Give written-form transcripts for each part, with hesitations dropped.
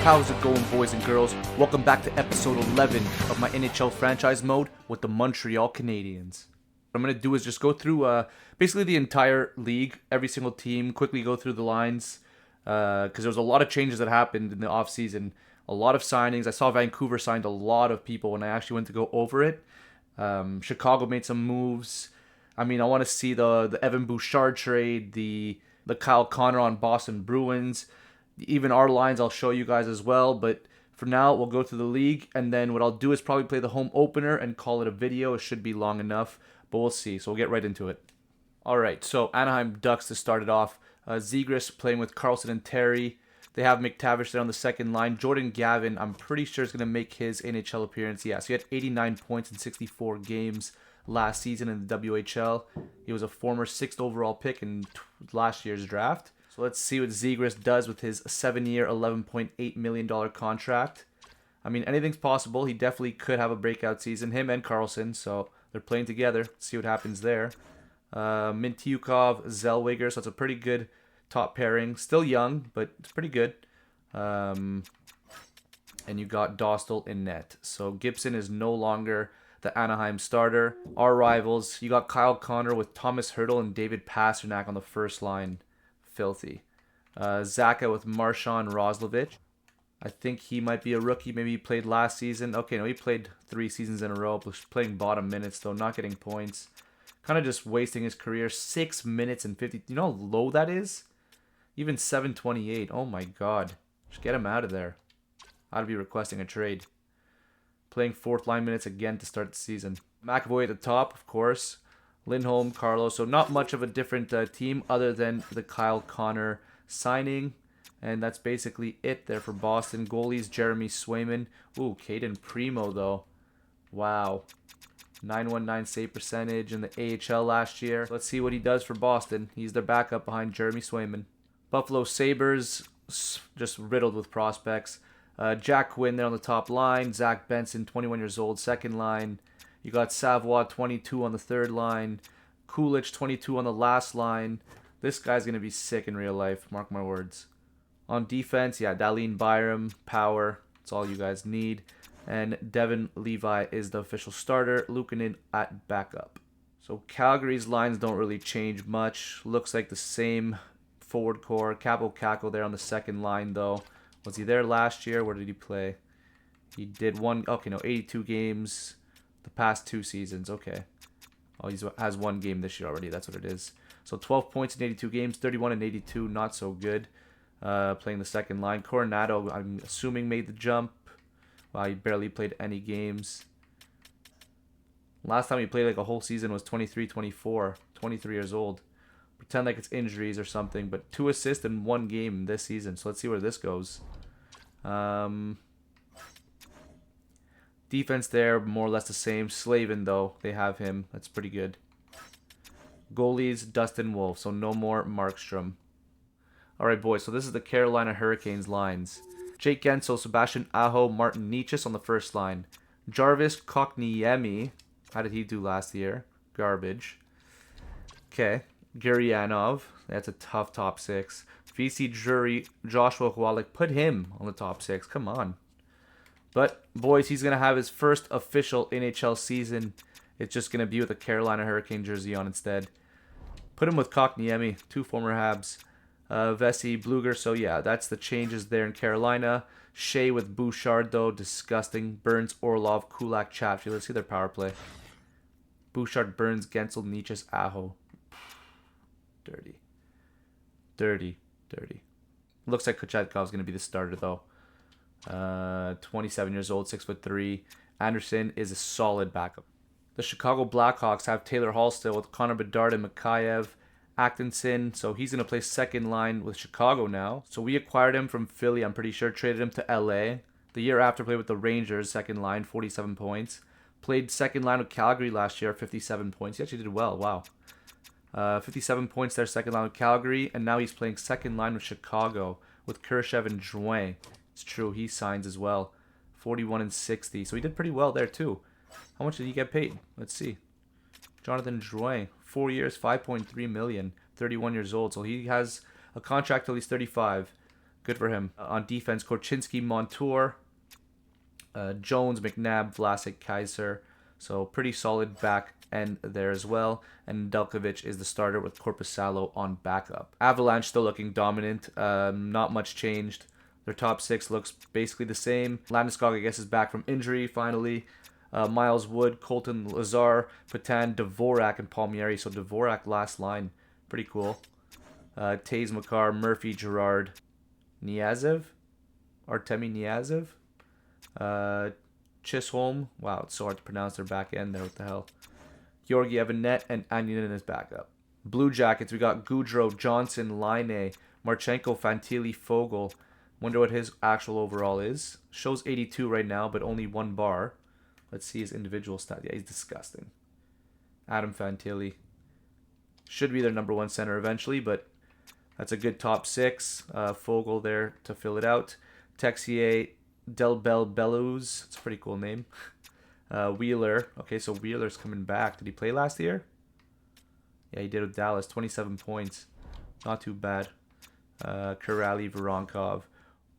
How's it going, boys and girls? Welcome back to episode 11 of my NHL franchise mode with the Montreal Canadiens. What I'm going to do is just go through basically the entire league, every single team, quickly go through the lines, because there was a lot of changes that happened in the offseason, a lot of signings. I saw Vancouver signed a lot of people when I actually went to go over it. Chicago made some moves. I mean, I want to see the Evan Bouchard trade, the Kyle Connor on Boston Bruins. Even our lines I'll show you guys as well, but for now we'll go through the league, and then what I'll do is probably play the home opener and call it a video. It should be long enough, but we'll see. So we'll get right into it. Alright, so Anaheim Ducks to start it off. Zegras playing with Carlson and Terry. They have McTavish there on the second line. Jordan Gavin, I'm pretty sure is going to make his NHL appearance. Yeah, so he had 89 points in 64 games last season in the WHL. He was a former 6th overall pick in last year's draft. So let's see what Zegras does with his 7-year, $11.8 million contract. I mean, anything's possible. He definitely could have a breakout season, him and Carlson. So they're playing together. Let's see what happens there. Mintyukov, Zellweger. So it's a pretty good top pairing. Still young, but it's pretty good. And you got Dostal in net. So Gibson is no longer the Anaheim starter. Our rivals, you got Kyle Connor with Thomas Hertl and David Pasternak on the first line. Filthy. Zaka with Marshawn Roslovich. I think he might be a rookie. Maybe he played last season. Okay, no, he played 3 seasons in a row. Playing bottom minutes, though, not getting points. Kind of just wasting his career. 6 minutes and 50. You know how low that is? Even 7:28. Oh my god. Just get him out of there. I'd be requesting a trade. Playing 4th line minutes again to start the season. McAvoy at the top, of course. Lindholm, Carlos. So not much of a different team other than the Kyle Connor signing. And that's basically it there for Boston. Goalies, Jeremy Swayman. Ooh, Caden Primo, though. Wow. 919 save percentage in the AHL last year. Let's see what he does for Boston. He's their backup behind Jeremy Swayman. Buffalo Sabres, just riddled with prospects. Jack Quinn there on the top line. Zach Benson, 21 years old, second line. You got Savoie, 22 on the third line. Kulich, 22 on the last line. This guy's going to be sick in real life, mark my words. On defense, yeah, Darlene Byram, power. That's all you guys need. And Devin Levi is the official starter. Luukkonen at backup. So Calgary's lines don't really change much. Looks like the same forward core. Capo Caco there on the second line, though. Was he there last year? Where did he play? He did 82 games the past 2 seasons. Okay. Oh, he has 1 game this year already. That's what it is. So 12 points in 82 games, 31 and 82. Not so good. Playing the second line. Coronado, I'm assuming, made the jump. Wow, he barely played any games. Last time he played like a whole season was 23-24. 23 years old. Pretend like it's injuries or something. But 2 assists in 1 game this season. So let's see where this goes. Defense there, more or less the same. Slavin, though, they have him. That's pretty good. Goalies, Dustin Wolf. So no more Markstrom. Alright, boys. So this is the Carolina Hurricanes lines. Jake Gensel, Sebastian Aho, Martin Necas on the first line. Jarvis Kokniemi. How did he do last year? Garbage. Okay. Guryanov. That's a tough top 6. VC Jury, Joshua Wallach. Put him on the top 6. Come on. But, boys, he's going to have his first official NHL season. It's just going to be with a Carolina Hurricane jersey on instead. Put him with Kokniemi, 2 former Habs. Vesey, Bluger. So, yeah, that's the changes there in Carolina. Shea with Bouchard, though. Disgusting. Burns, Orlov, Kulak, Chatfield. Let's see their power play. Bouchard, Burns, Gensel, Necas, Aho. Dirty. Dirty. Dirty. Looks like Kochetkov's going to be the starter, though. 27 years old, 6'3". Anderson is a solid backup. The Chicago Blackhawks have Taylor Hall still with Connor Bedard and Mikheyev. Atkinson, so he's going to play second line with Chicago now. So we acquired him from Philly, I'm pretty sure. Traded him to LA. The year after, played with the Rangers, second line, 47 points. Played second line with Calgary last year, 57 points. He actually did well, wow. 57 points there, second line with Calgary. And now he's playing second line with Chicago with Khrushchev and Drouin. It's true, he signs as well. 41 and 60. So he did pretty well there too. How much did he get paid? Let's see. Jonathan Drouin, 4 years, $5.3 million, 31 years old. So he has a contract till he's 35. Good for him. On defense, Korchinski, Montour, Jones, McNabb, Vlasic, Kaiser. So pretty solid back end there as well. And Delkovic is the starter with Korpisalo on backup. Avalanche still looking dominant. Not much changed. Their top 6 looks basically the same. Landeskog, I guess, is back from injury finally. Miles Wood, Colton Lazar, Patan, Dvorak, and Palmieri. So Dvorak last line. Pretty cool. Taze Makar, Murphy, Gerard, Niazev, Artemi Niazev. Chisholm. Wow, it's so hard to pronounce their back end there. What the hell? Georgi Evanet and Anyanin is backup. Blue Jackets, we got Goudreau, Johnson, Line, Marchenko, Fantilli, Fogel. Wonder what his actual overall is. Shows 82 right now, but only 1 bar. Let's see his individual stat. Yeah, he's disgusting. Adam Fantilli. Should be their #1 center eventually, but that's a good top 6. Fogel there to fill it out. Texier, Delbel Bellows. It's a pretty cool name. Wheeler. Okay, so Wheeler's coming back. Did he play last year? Yeah, he did with Dallas. 27 points. Not too bad. Kuraly, Voronkov.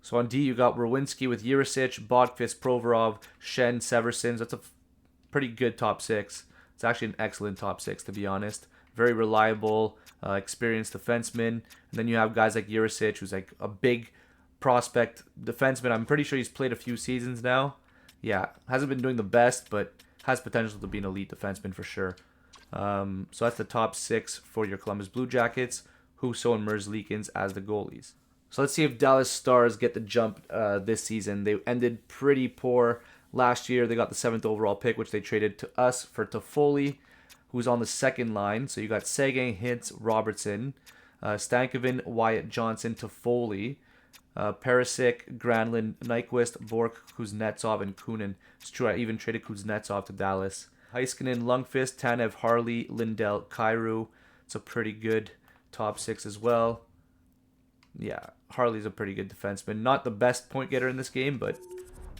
So on D, you got Rowinski with Jurisic, Bodkvist, Provorov, Shen, Seversons. That's a pretty good top 6. It's actually an excellent top 6, to be honest. Very reliable, experienced defenseman. And then you have guys like Jurisic, who's like a big prospect defenseman. I'm pretty sure he's played a few seasons now. Yeah, hasn't been doing the best, but has potential to be an elite defenseman for sure. So that's the top 6 for your Columbus Blue Jackets. Husso and Merzlikins as the goalies. So let's see if Dallas Stars get the jump this season. They ended pretty poor last year. They got the 7th overall pick, which they traded to us for Toffoli, who's on the second line. So you got Seguin, Hintz, Robertson, Stankoven, Wyatt Johnson, Toffoli, Perisic, Granlund, Nyquist, Bork, Kuznetsov, and Kunin. It's true, I even traded Kuznetsov to Dallas. Heiskanen, Lundqvist, Tanev, Harley, Lindell, Kairu. It's a pretty good top 6 as well. Yeah, Harley's a pretty good defenseman. Not the best point getter in this game, but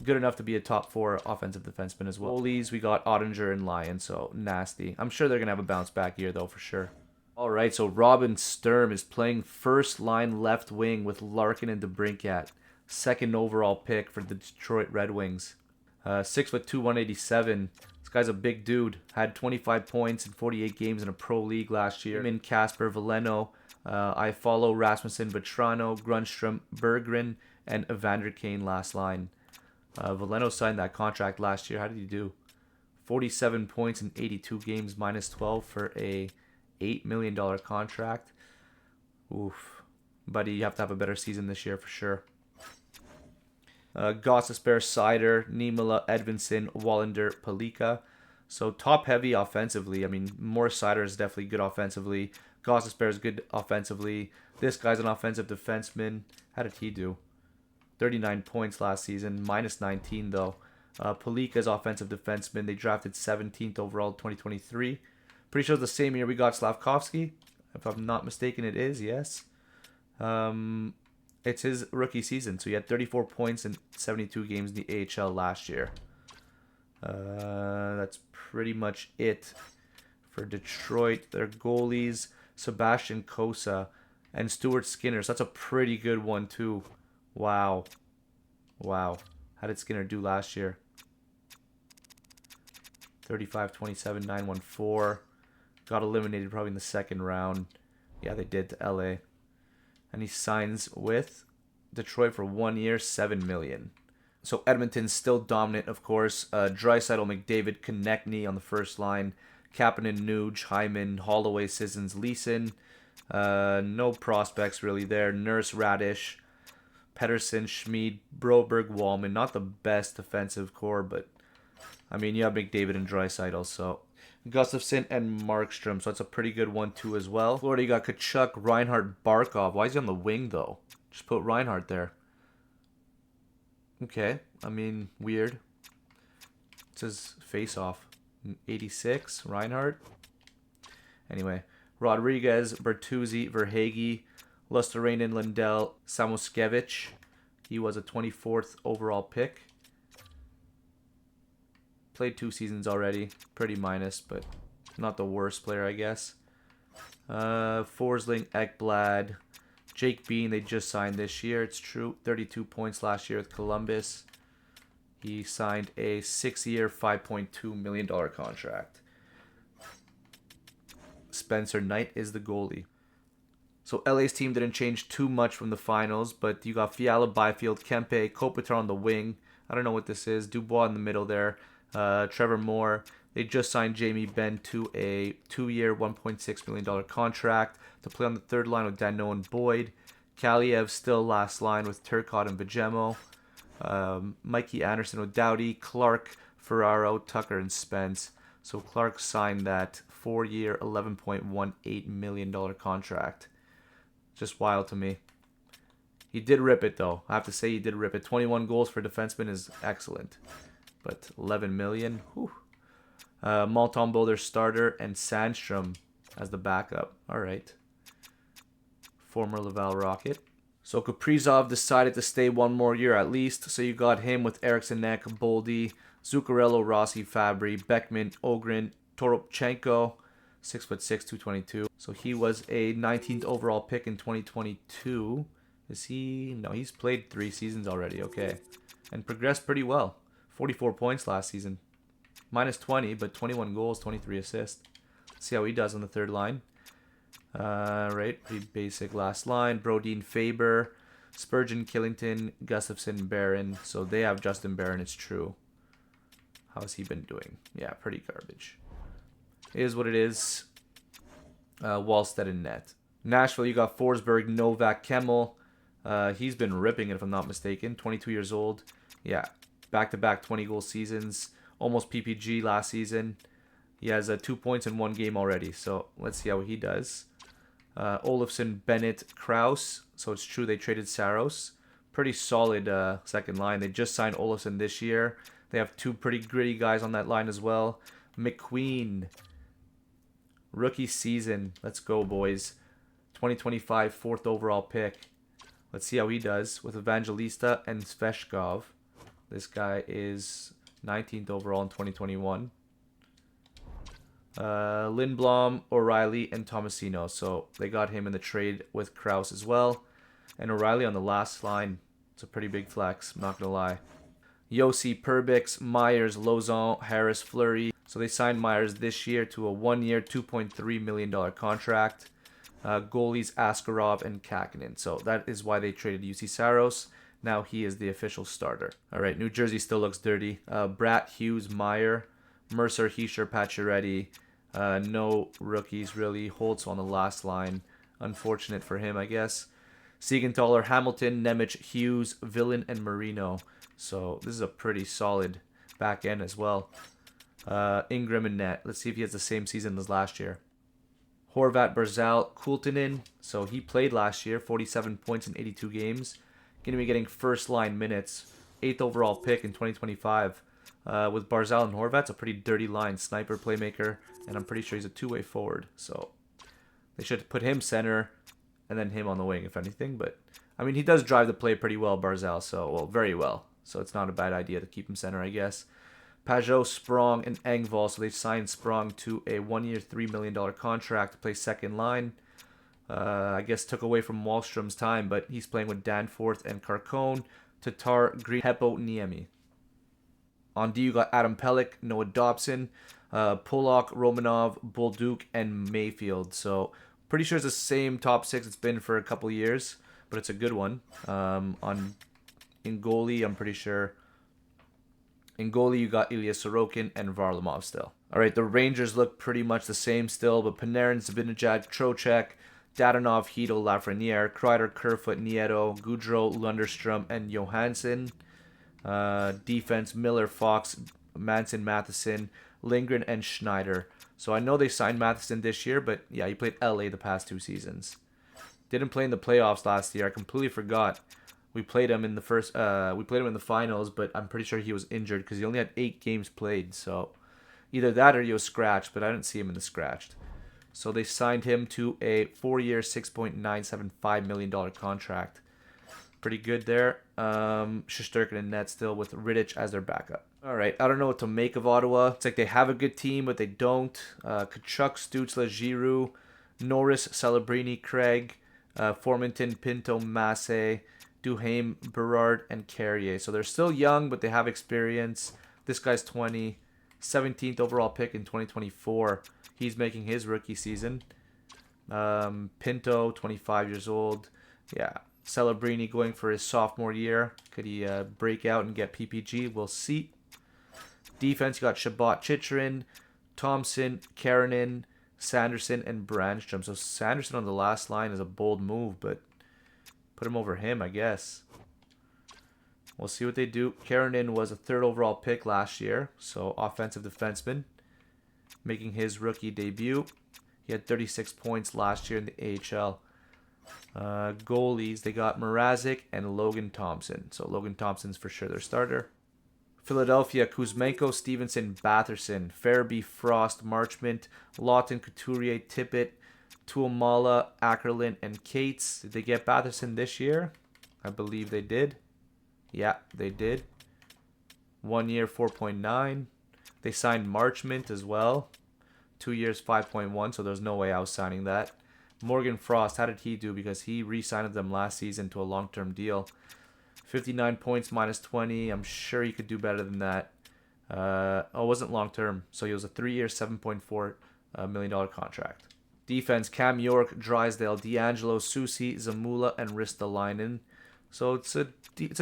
good enough to be a top 4 offensive defenseman as well. Goalies, we got Ottinger and Lyon, so nasty. I'm sure they're going to have a bounce back year, though, for sure. All right, so Robin Sturm is playing first line left wing with Larkin and DeBrincat. 2nd overall pick for the Detroit Red Wings. 6'2", 187. This guy's a big dude. Had 25 points in 48 games in a pro league last year. In Casper, Veleno, I follow Rasmussen, Vetrano, Grunstrom, Berggren, and Evander Kane last line. Veleno signed that contract last year. How did he do? 47 points in 82 games, minus 12 for a $8 million contract. Oof. Buddy, you have to have a better season this year for sure. Gossesbear, Sider, Niemela, Edvinson, Wallander, Palika. So top heavy offensively. I mean, more Sider is definitely good offensively. Gossesbear is good offensively. This guy's an offensive defenseman. How did he do? 39 points last season, minus 19 though. Palika's offensive defenseman. They drafted 17th overall 2023. Pretty sure it's the same year we got Slavkovsky. If I'm not mistaken, it is, yes. It's his rookie season. So he had 34 points in 72 games in the AHL last year. That's pretty much it for Detroit. Their goalies, Sebastian Kosa and Stuart Skinner. So that's a pretty good one too. Wow. Wow. How did Skinner do last year? 35, 27, 914. Got eliminated probably in the 2nd round. Yeah, they did to LA. And he signs with Detroit for 1 year, $7 million. So Edmonton's still dominant, of course. Draisaitl, McDavid, Konechny on the first line. Kapanen, Nuge, Hyman, Holloway, Sissons, Leeson. No prospects really there. Nurse, Radish, Pedersen, Schmid, Broberg, Wallman. Not the best defensive core, but I mean, you have McDavid and Draisaitl, so Gustafsson and Markstrom, so that's a pretty good one too as well. Florida, you got Kachuk, Reinhardt, Barkov. Why is he on the wing though? Just put Reinhardt there. Okay, I mean, weird. It says face-off. 86, Reinhardt. Anyway, Rodriguez, Bertuzzi, Verhage, Lusterrainen, Lindell, Samoskevich. He was a 24th overall pick. Played 2 seasons already. Pretty minus, but not the worst player, I guess. Forsling, Ekblad, Jake Bean, they just signed this year. It's true. 32 points last year with Columbus. He signed a 6-year, $5.2 million contract. Spencer Knight is the goalie. So LA's team didn't change too much from the finals, but you got Fiala, Byfield, Kempe, Kopitar on the wing. I don't know what this is. Dubois in the middle there. Trevor Moore. They just signed Jamie Benn to a 2-year, $1.6 million contract to play on the third line with Danault and Boyd. Kaliev still last line with Turcotte and Vajemo. Mikey Anderson with Doughty, Clark, Ferraro, Tucker, and Spence. So Clark signed that 4-year, $11.18 million contract. Just wild to me. He did rip it, though. I have to say he did rip it. 21 goals for defenseman is excellent. But 11 million, whew. Montembeault, their starter, and Sandstrom as the backup. All right. Former Laval Rocket. So Kaprizov decided to stay one more year at least. So you got him with Eriksson Ek, Boldy, Zuccarello, Rossi, Fabry, Beckman, Ogren, Toropchenko, 6'6", 222. So he was a 19th overall pick in 2022. Is he? No, he's played 3 seasons already. Okay. And progressed pretty well. 44 points last season. Minus 20, but 21 goals, 23 assists. Let's see how he does on the third line. Right, pretty basic last line. Brodeen, Faber, Spurgeon, Killington, Gustafson, Barron. So they have Justin Barron, it's true. How's he been doing? Yeah, pretty garbage. It is what it is. Wallstead and net. Nashville, you got Forsberg, Novak, Kemmel. He's been ripping it if I'm not mistaken. 22 years old. Yeah, back-to-back 20-goal seasons. Almost PPG last season. He has 2 points in 1 game already. So let's see how he does. Olofsson, Bennett, Krause. So it's true they traded Saros. Pretty solid second line. They just signed Olofsson this year. They have 2 pretty gritty guys on that line as well. McQueen. Rookie season. Let's go, boys. 2025 4th overall pick. Let's see how he does with Evangelista and Sveshkov. This guy is 19th overall in 2021. Lindblom, O'Reilly, and Tomasino. So they got him in the trade with Krause as well. And O'Reilly on the last line. It's a pretty big flex, I'm not going to lie. Yossi, Perbix, Myers, Lauzon, Harris, Fleury. So they signed Myers this year to a 1-year, $2.3 million contract. Goalies, Askarov, and Kakinen. So that is why they traded UC Saros. Now he is the official starter. All right, New Jersey still looks dirty. Bratt, Hughes, Meyer, Mercer, Heischer, Pacioretty. No rookies, really. Holtz on the last line. Unfortunate for him, I guess. Siegenthaler, Hamilton, Nemec, Hughes, Villain, and Marino. So this is a pretty solid back end as well. Ingram and net. Let's see if he has the same season as last year. Horvat, Barzal, Kultinen. So he played last year, 47 points in 82 games. Going to be getting first line minutes. 8th overall pick in 2025. With Barzal and Horvat, it's a pretty dirty line. Sniper, playmaker, and I'm pretty sure he's a 2-way forward. So they should put him center and then him on the wing, if anything. But, I mean, he does drive the play pretty well, Barzal. So, well, very well. So it's not a bad idea to keep him center, I guess. Pajot, Sprong, and Engvall. So they signed Sprong to a 1-year, $3 million contract to play second line. I guess took away from Wallstrom's time, but he's playing with Danforth and Carcone, Tatar, Green, Heppo, Niemi. On D, you got Adam Pelech, Noah Dobson, Pollock, Romanov, Bolduc, and Mayfield. So pretty sure it's the same top 6 it's been for a couple years, but it's a good one. In goalie, I'm pretty sure. In goalie, you got Ilya Sorokin and Varlamov still. All right, the Rangers look pretty much the same still, but Panarin, Zibanejad, Trocheck, Dadonov, Hedel, Lafreniere, Kreider, Kerfoot, Nieto, Goudreau, Lundestrom, and Johansson. Defense, Miller, Fox, Manson, Matheson, Lindgren, and Schneider. So I know they signed Matheson this year, but yeah, he played LA the past 2 seasons. Didn't play in the playoffs last year. I completely forgot. We played him in the finals, but I'm pretty sure he was injured because he only had 8 games played. So either that or he was scratched, but I didn't see him in the scratched. So they signed him to a 4-year, $6.975 million contract. Pretty good there. Shesterkin and net still with Rittich as their backup. All right, I don't know what to make of Ottawa. It's like they have a good team, but they don't. Kachuk, Stutzla, Giroux, Norris, Celebrini, Craig, Formanton, Pinto, Massey, Duhaime, Berard, and Carrier. So they're still young, but they have experience. This guy's 20, 17th overall pick in 2024. He's making his rookie season. Pinto, 25 years old. Yeah. Celebrini going for his sophomore year. Could he break out and get PPG? We'll see. Defense, you got Shabbat Chitrin, Thompson, Karenin, Sanderson, and Brandstrom. So Sanderson on the last line is a bold move, but put him over him, I guess. We'll see what they do. Karenin was a 3rd overall pick last year, so offensive defenseman, making his rookie debut. He had 36 points last year in the AHL. Goalies, they got Mrazek and Logan Thompson. So Logan Thompson's for sure their starter. Philadelphia, Kuzmenko, Stevenson, Batherson, Farabee, Frost, Marchment, Lawton, Couturier, Tippett, Tuamala, Ackerlin, and Cates. Did they get Batherson this year? I believe they did. Yeah, they did. 1 year, 4.9. They signed Marchment as well. 2 years, 5.1, so there's no way I was signing that. Morgan Frost, how did he do? Because he re-signed them last season to a long-term deal. 59 points, minus 20. I'm sure he could do better than that. It wasn't long-term, so he was a 3-year, $7.4 million contract. Defense, Cam York, Drysdale, D'Angelo, Susi, Zamula, and Ristolainen. So it's a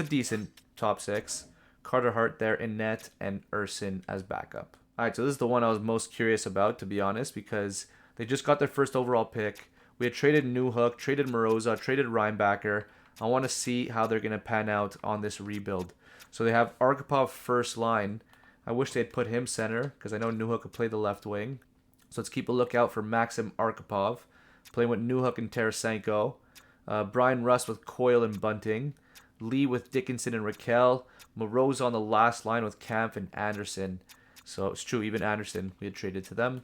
decent top 6. Carter Hart there in net, and Urson as backup. All right, so this is the one I was most curious about, to be honest, because they just got their 1st overall pick. We had traded Newhook, traded Moroza, traded Reinbacher. I want to see how they're going to pan out on this rebuild. So they have Arkhipov first line. I wish they'd put him center, because I know Newhook could play the left wing. So let's keep a lookout for Maxim Arkhipov, playing with Newhook and Tarasenko. Brian Rust with Coyle and Bunting. Lee with Dickinson and Raquel. Moroza on the last line with Kampf and Anderson. So it's true, even Anderson, we had traded to them.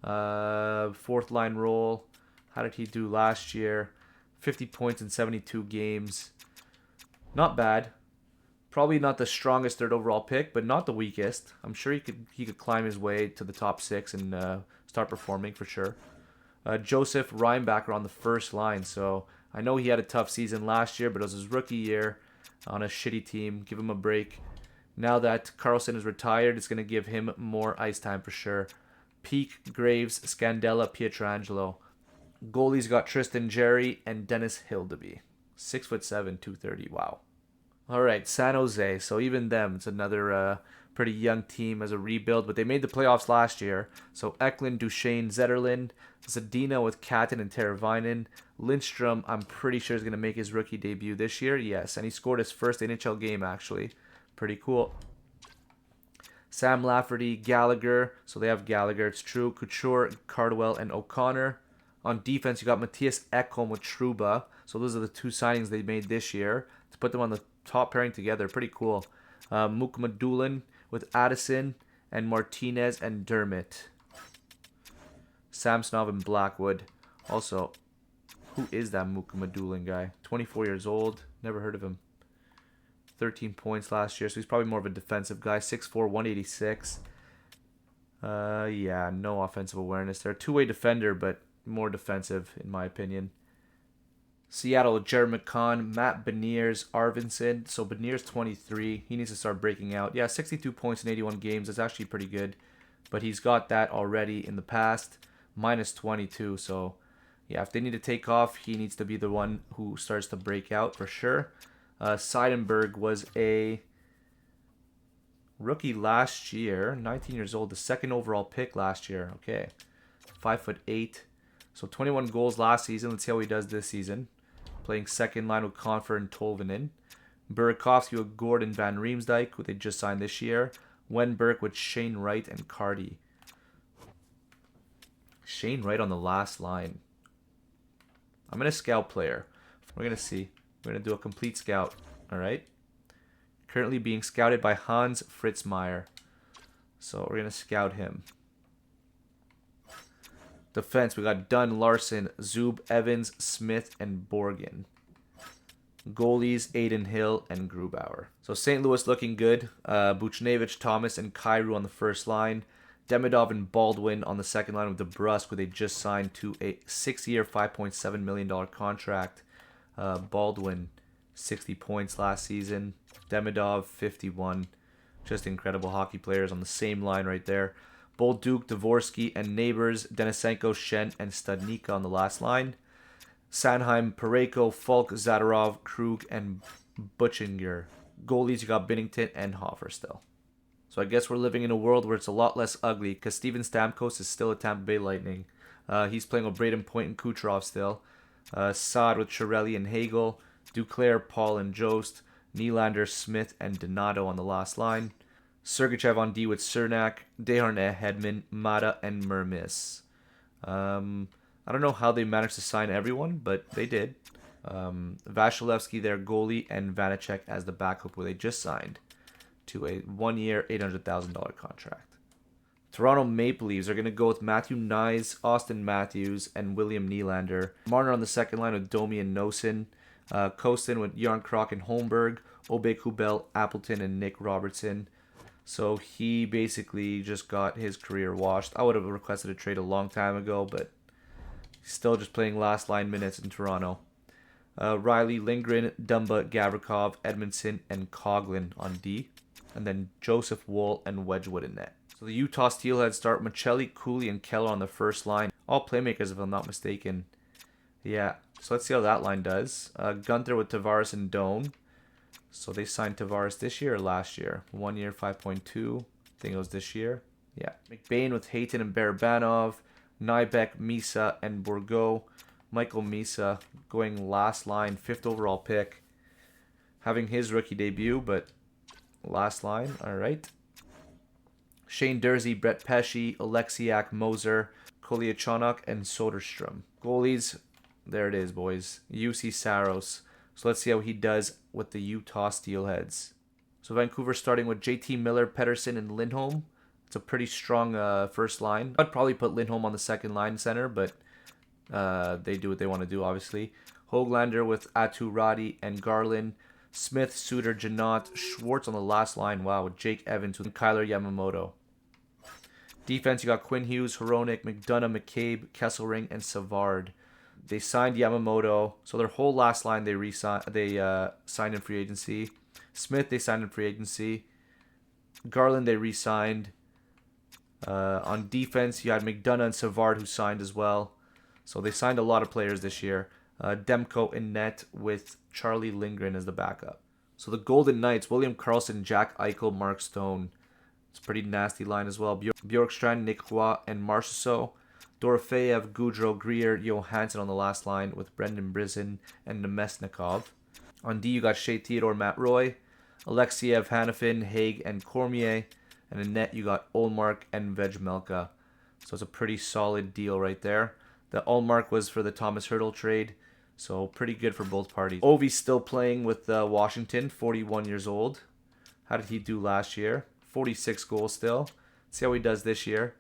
4th line role. How did he do last year? 50 points in 72 games. Not bad. Probably not the strongest 3rd overall pick, but not the weakest. I'm sure he could climb his way to the top 6 and start performing for sure. Joseph Reinbacher on the first line. So I know he had a tough season last year, but it was his rookie year on a shitty team. Give him a break. Now that Carlson is retired, it's going to give him more ice time for sure. Peak, Graves, Scandella, Pietrangelo. Goalies got Tristan Jerry and Dennis Hildeby. 6'7", 230. Wow. All right, San Jose. So even them, it's another pretty young team as a rebuild, but they made the playoffs last year. So Eklund, Duchesne, Zetterlund, Zadina with Katten and Teravainen. Lindstrom, I'm pretty sure is going to make his rookie debut this year. Yes, and he scored his first NHL game actually. Pretty cool. Sam Lafferty, Gallagher. So they have Gallagher, it's true. Couture, Cardwell, and O'Connor. On defense, you got Matthias Ekholm with Trouba. So those are the 2 signings they made this year. To put them on the top pairing together, pretty cool. Mukmadulin with Addison and Martinez and Dermott. Samsonov and Blackwood. Also, who is that Mukmadulin guy? 24 years old. Never heard of him. 13 points last year, so he's probably more of a defensive guy. 6'4", 186. Yeah, no offensive awareness there. 2-way defender, but more defensive, in my opinion. Seattle, Jared McCann, Matt Beniers, Arvidsson. So Beniers, 23. He needs to start breaking out. Yeah, 62 points in 81 games. That's actually pretty good. But he's got that already in the past. Minus 22. So, yeah, if they need to take off, he needs to be the one who starts to break out for sure. Seidenberg was a rookie last year. 19 years old. The 2nd overall pick last year. Okay. 5'8". So 21 goals last season. Let's see how he does this season. Playing 2nd line with Confer and Tolvanen. Burakovsky with Gordon Van Riemsdyk, who they just signed this year. Wenberg with Shane Wright and Cardi. Shane Wright on the last line. I'm going to scout player. We're going to see. We're going to do a complete scout. All right. Currently being scouted by Hans Fritzmeier. So we're going to scout him. Defense, we got Dunn, Larson, Zub, Evans, Smith, and Borgen. Goalies, Aiden Hill and Grubauer. So St. Louis looking good. Buchnevich, Thomas, and Kyrou on the first line. Demidov and Baldwin on the second line with DeBrusque, who they just signed to a 6-year, $5.7 million contract. Baldwin, 60 points last season. Demidov, 51. Just incredible hockey players on the same line right there. Bolduc, Dvorsky, and Neighbors, Denisenko, Shen, and Studnicka on the last line. Sanheim, Pareko, Falk, Zadorov, Krug, and Butchinger. Goalies, you got Binnington and Hoffer still. So I guess we're living in a world where it's a lot less ugly because Steven Stamkos is still at Tampa Bay Lightning. He's playing with Braden Point and Kucherov still. Saad with Chiarelli and Hagel. Duclair, Paul, and Jost. Nylander, Smith, and Donato on the last line. Sergachev on D with Cernak, Desharnais, Hedman, Mata, and Mermis. I don't know how they managed to sign everyone, but they did. Vasilevsky, their goalie, and Vanacek as the backup, who they just signed to a 1-year, $800,000 contract. Toronto Maple Leafs are going to go with Matthew Knies, Austin Matthews, and William Nylander. Marner on the second line with Domi and Nosen. Kostin with Yarncroc and Holmberg. Obey Kubel, Appleton, and Nick Robertson. So he basically just got his career washed. I would have requested a trade a long time ago, but he's still just playing last line minutes in Toronto. Riley, Lindgren, Dumba, Gavrikov, Edmondson, and Coughlin on D. And then Joseph Wool and Wedgwood in net. So the Utah Steelheads start Michelli, Cooley, and Keller on the first line. All playmakers, if I'm not mistaken. Yeah, so let's see how that line does. Gunther with Tavares and Doan. So they signed Tavares this year or last year? 1 year, 5.2. I think it was this year. Yeah. McBain with Hayton and Barabanov. Nybeck, Misa, and Bourgault. Michael Misa going last line, 5th overall pick. Having his rookie debut, but last line. All right. Shane Dursey, Brett Pesci, Alexiak, Moser, Kolyachonok, and Soderstrom. Goalies, there it is, boys. UC Saros. So let's see how he does with the Utah Steelheads. So Vancouver starting with JT Miller, Pedersen, and Lindholm. It's a pretty strong first line. I'd probably put Lindholm on the second line center, but they do what they want to do, obviously. Höglander with Atu Radi and Garland. Smith, Suter, Janot, Schwartz on the last line. Wow, with Jake Evans with Kyler Yamamoto. Defense, you got Quinn Hughes, Hronik, McDonough, McCabe, Kesselring, and Savard. They signed Yamamoto, so their whole last line they signed in free agency. Smith they signed in free agency. Garland they re-signed. On defense, you had McDonough and Savard who signed as well. So they signed a lot of players this year. Demko in net with Charlie Lindgren as the backup. So the Golden Knights, William Karlsson, Jack Eichel, Mark Stone. It's a pretty nasty line as well. Bjorkstrand, Nick Roy, and Marchessault. Dorofeyev, Goudreau, Greer, Johansson on the last line with Brendan Brizin and Nemesnikov. On D, you got Shea Theodore, Matt Roy, Alexiev, Hanifin, Haig, and Cormier. And in net, you got Olmark and Vejmelka. So it's a pretty solid deal right there. The Olmark was for the Thomas Hurdle trade, so pretty good for both parties. Ovi's still playing with Washington, 41 years old. How did he do last year? 46 goals still. See how he does this year.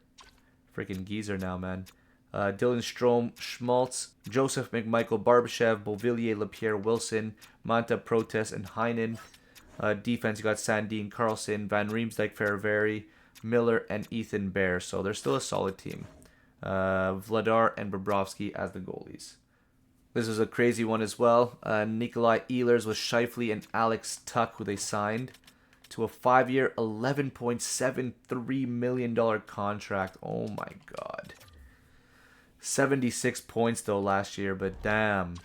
Freaking geezer now, man. Dylan Strome, Schmaltz, Joseph McMichael, Barbashev, Beauvillier, Lapierre, Wilson, Manta, Protest, and Heinen. Defense, you got Sandin, Carlson, Van Riemsdyk, Ferraveri, Miller, and Ethan Bear. So they're still a solid team. Vladar and Bobrovsky as the goalies. This is a crazy one as well. Nikolai Ehlers with Scheifele and Alex Tuck, who they signed to a 5-year, $11.73 million contract. Oh my god. 76 points though last year, but damn.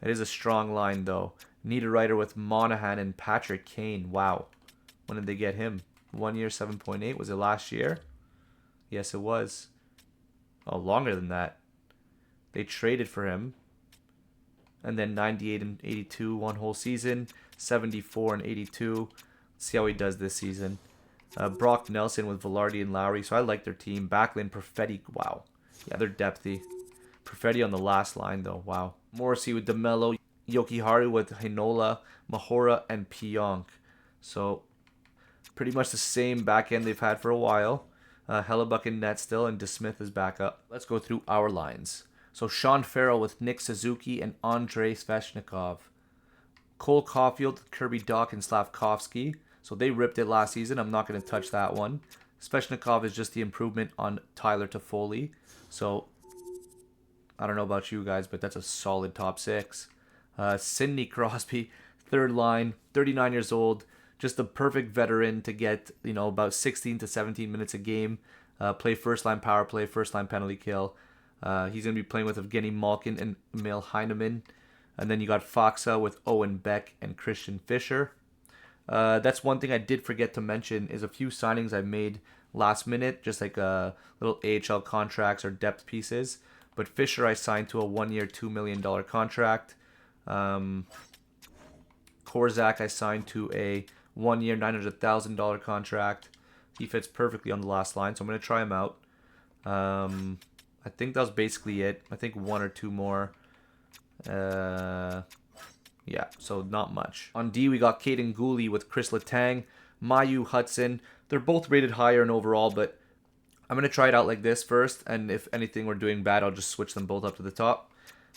It is a strong line though. Niederreiter with Monahan and Patrick Kane. Wow. When did they get him? 1 year, 7.8. Was it last year? Yes, it was. Oh, longer than that. They traded for him. And then 98 and 82, one whole season. 74 and 82. Let's see how he does this season. Brock Nelson with Velarde and Lowry. So I like their team. Backlund, Perfetti. Wow. Yeah, they're depthy. Perfetti on the last line, though. Wow. Morrissey with DeMello. Yokiharu with Hinola, Mahora, and Pionk. So pretty much the same back end they've had for a while. Hellebuck in net still, and DeSmith is back up. Let's go through our lines. So Sean Farrell with Nick Suzuki and Andrei Sveshnikov. Cole Caulfield, Kirby Doc, and Slavkovsky. So they ripped it last season. I'm not going to touch that one. Svechnikov is just the improvement on Tyler Toffoli. So, I don't know about you guys, but that's a solid top 6. Sidney Crosby, third line, 39 years old. Just the perfect veteran to get, about 16 to 17 minutes a game. Play first line power play, first line penalty kill. He's going to be playing with Evgeny Malkin and Emil Heineman. And then you got Faksa with Owen Beck and Christian Fischer. That's one thing I did forget to mention is a few signings I made last minute, just like little AHL contracts or depth pieces. But Fischer I signed to a 1-year, $2 million contract. Korzak I signed to a 1-year, $900,000 contract. He fits perfectly on the last line, so I'm going to try him out. I think that was basically it. I think 1 or 2 more. Yeah, so not much. On D, we got Caden Gooley with Chris Letang, Mayu Hudson. They're both rated higher in overall, but I'm going to try it out like this first, and if anything we're doing bad, I'll just switch them both up to the top.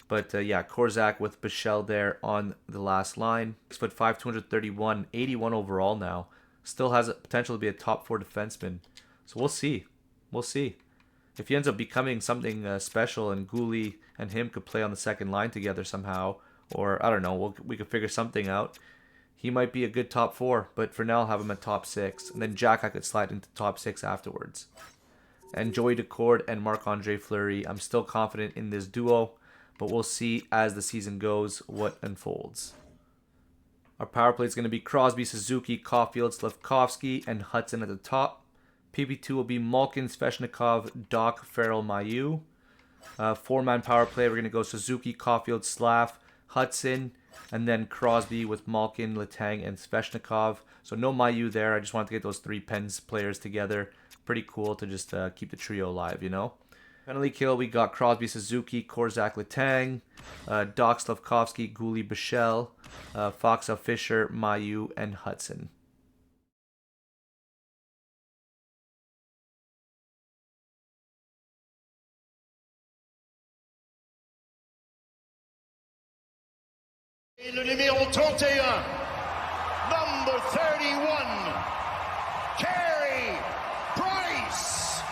But yeah, Korzak with Bichelle there on the last line. 6'5", 231, 81 overall now. Still has a potential to be a top 4 defenseman. So we'll see. We'll see. If he ends up becoming something special and Gooley and him could play on the second line together somehow, or I don't know, we could figure something out. He might be a good top 4, but for now I'll have him at top 6. And then Jack I could slide into top 6 afterwards. And Joey Decord and Marc-Andre Fleury, I'm still confident in this duo, but we'll see as the season goes what unfolds. Our power play is going to be Crosby, Suzuki, Caulfield, Slavkovsky, and Hudson at the top. PP2 will be Malkin, Svechnikov, Doc, Farrell, Mayu. 4-man power play, we're going to go Suzuki, Caulfield, Slav, Hudson, and then Crosby with Malkin, Letang, and Svechnikov. So no Mayu there. I just wanted to get those 3 Pens players together. Pretty cool to just keep the trio alive, Penalty kill, we got Crosby, Suzuki, Korzak, Letang, Doc, Slavkovsky, Gooley, Bichelle, Faksa, Fischer, Mayu, and Hudson. Et le numéro 31, number 31, Carey Price.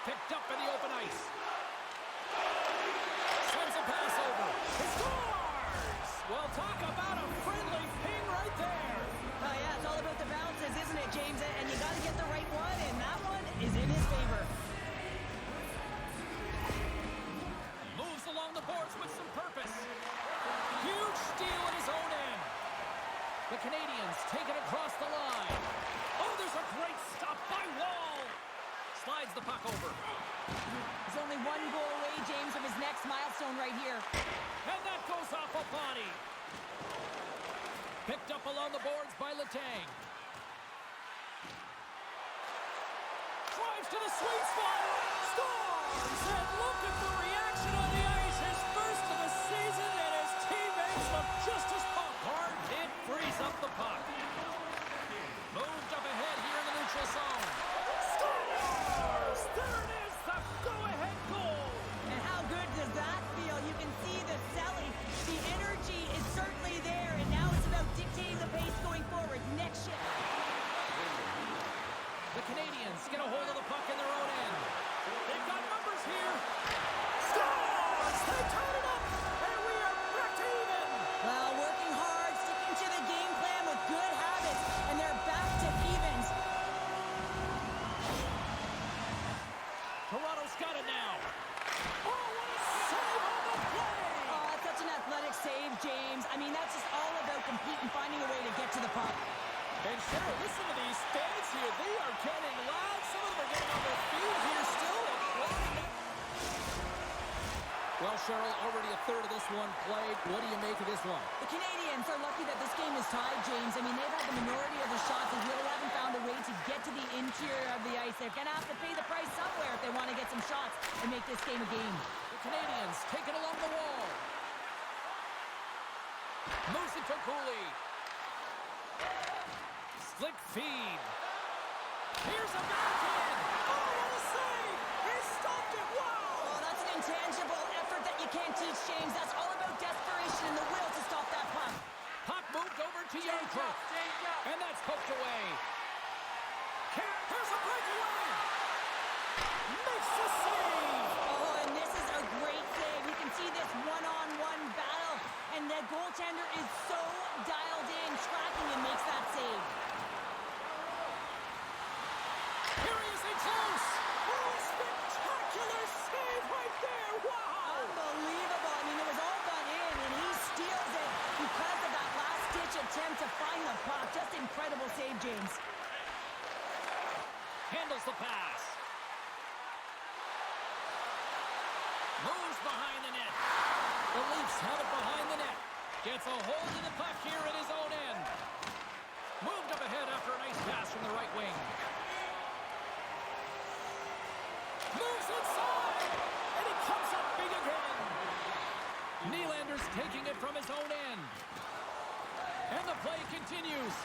Picked up in the open ice. Sends a pass over. He scores! Well, talk about a friendly ping right there. Oh, yeah, it's all about the bounces, isn't it, James? And you got to get the right one, and that one is in his favor. Moves along the boards with some purpose. Huge steal at his own end. The Canadiens take it across the line. Oh, there's a great stop by Wall. Slides the puck over. He's only 1 goal away, James, from his next milestone right here. And that goes off a body. Picked up along the boards by Letang. Drives to the sweet spot. Scores! And look at the reaction on the ice. His first of the season, and his teammates look just as pumped. Hard hit frees up the puck. Moved up ahead here in the neutral zone. Scores! There it is, the go-ahead goal. And how good does that feel? You can see the selling. The energy is certainly there, and now it's about dictating the pace going forward. Next shift. The Canadiens get a hold of the puck in their own end. They've got numbers here. Scores! They turn it up, and we are back to even. Well, working hard, sticking to the game plan with good habits, and they're back to He's got it now. Oh, what a save on the play! Oh, that's such an athletic save, James. I mean, that's just all about competing, finding a way to get to the puck. And Cheryl, listen to these fans here. They are getting loud. Some of them are getting on their feet here still. Well, Cheryl, already a third of this one played. What do you make of this one? The Canadiens are lucky that this game is tied, James. I mean, they've had the minority of the shots. They really haven't found a way to get to the interior of the ice. They're going to have to pay the price somewhere if they want to get some shots and make this game a game. The Canadiens take it along the wall. Moves it to Cooley. Slick feed. Here's a backhand. Oh, what a save! He stopped it. Wow! Oh, that's an intangible effort that you can't teach, James. That's all about desperation and the will to stop that puck. Puck moved over to Yarncroft. And that's poked away. Here's a breakaway. Makes the save. Oh, and this is a great save. You can see this one-on-one battle, and the goaltender is so dialed in, tracking, and makes that save. Here he is in close. Oh, spectacular save right there. Wow. Unbelievable. I mean, it was all done in, and he steals it because of that last-ditch attempt to find the puck. Just incredible save, James. Handles the pass. Moves behind the net. The Leafs have it behind the net. Gets a hold of the puck here at his own end. Moved up ahead after a nice pass from the right wing. Moves inside. And he comes up big again. Nylander's taking it from his own end. And the play continues.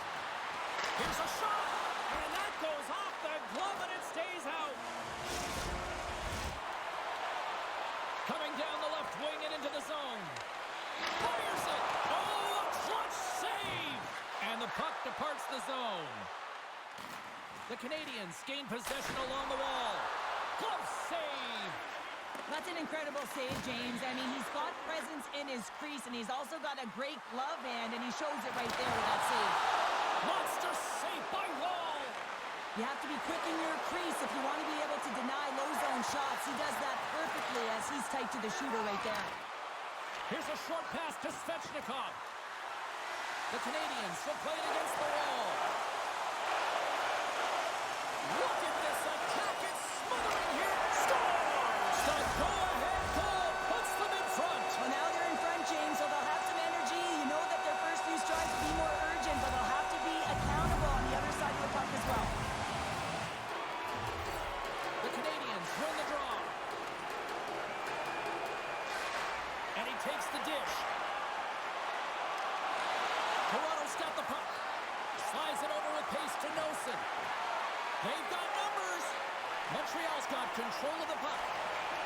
Here's a shot. And that goes off the glove and it stays out. Coming down the left wing and into the zone. Fires it. Oh, a clutch save. And the puck departs the zone. The Canadiens gain possession along the wall. Glove save. That's an incredible save, James. I mean, he's got presence in his crease, and he's also got a great glove hand, and he shows it right there with that save. Monster save by Wall. You have to be quick in your crease if you want to be able to deny low zone shots. He does that perfectly as he's tight to the shooter right there. Here's a short pass to Svechnikov. The Canadiens will play it against the wall. Look at this attack. It's smothering here. Scores! The go-ahead goal puts them in front. Well, now they're in front, James, so they'll have some energy. You know that their first few strides will be more urgent, but they'll have to be accountable on the other side of the puck as well. The Canadiens win the draw. And he takes the dish. Toronto's got the puck. Slides it over with pace to Nosen. They've got numbers. Montreal's got control of the puck.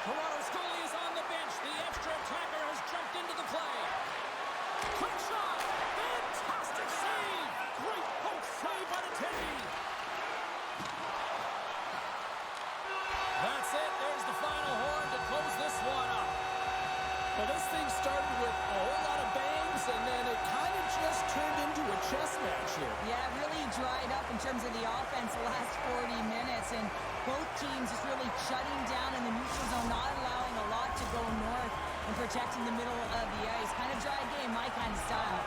Toronto's goalie is on the bench. The extra attacker has jumped into the play. Quick shot. Fantastic save. Great poke save by the Teddy. That's it. There's the final horn to close this one up. Well, this thing started with a whole lot of bangs, and then it kind of just turned into a chess match here. Yeah, it really dried up in terms of the offense the last 40 minutes, and both teams just really shutting down in the neutral zone, not allowing a lot to go north and protecting the middle of the ice. Kind of dry game, my kind of style.